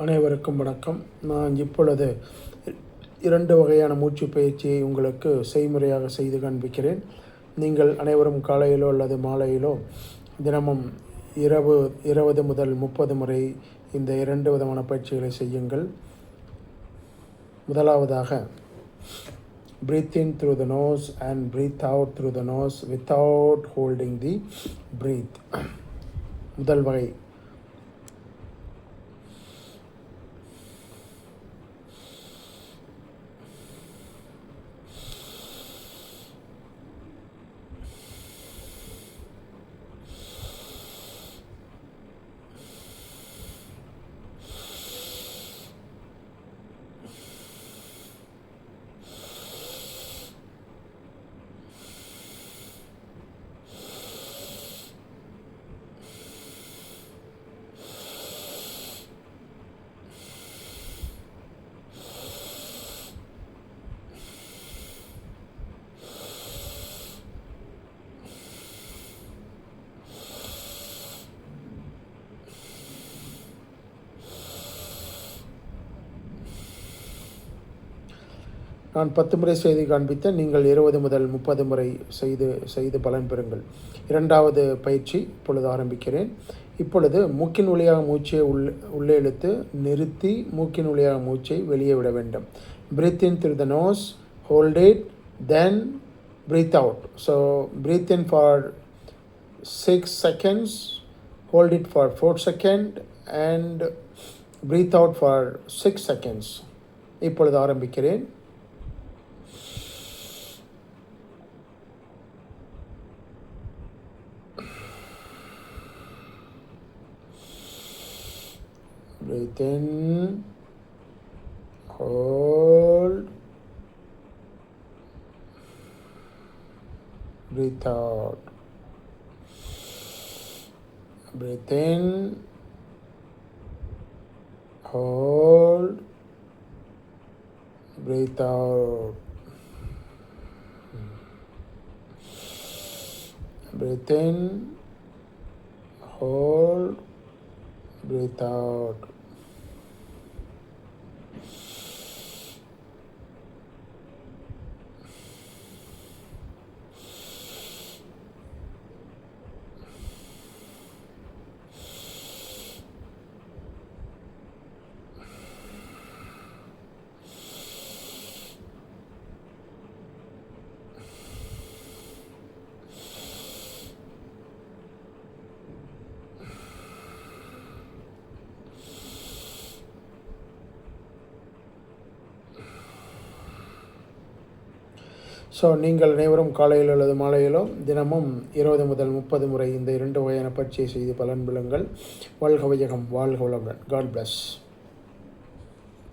அனைவருக்கும் வணக்கம். நான் இப்பொழுது 2 வகையான மூச்சு பயிற்சியை உங்களுக்கு செய்முறையாக செய்து காண்பிக்கிறேன். நீங்கள் அனைவரும் காலையிலோ அல்லது மாலையிலோ தினமும் 20 முதல் 30 முறை இந்த 2 விதமான பயிற்சிகளை செய்யுங்கள். முதலாவதாக, breathe in through the nose and breathe out through the nose without holding the breath. முதல் வகை. நான் 10 முறை செய்து காண்பித்தேன். நீங்கள் 20 முதல் 30 முறை செய்து பலன் பெறுங்கள். 2வது பயிற்சி இப்பொழுது ஆரம்பிக்கிறேன். இப்பொழுது மூக்கின் வழியாக மூச்சை உள்ளே இழுத்து நிறுத்தி மூக்கின் வழியாக மூச்சை வெளியே விட வேண்டும். Breathe in through the nose, hold it, then breathe out. So breathe in for 6 seconds, hold it for 4 seconds and breathe out for 6 seconds. இப்பொழுது ஆரம்பிக்கிறேன். Breathe in, hold, breathe out. Breathe in, hold, breathe out. Breathe in, hold, breathe out. So நீங்கள் அனைவரும் காலையில் அல்லது மாலையிலோ தினமும் 20 முதல் 30 முறை இந்த 2 வகையான பயிற்சியை செய்து பலன் பெறுங்கள். வாழ்க வையகம், வாழ்க வளமுடன். God plus.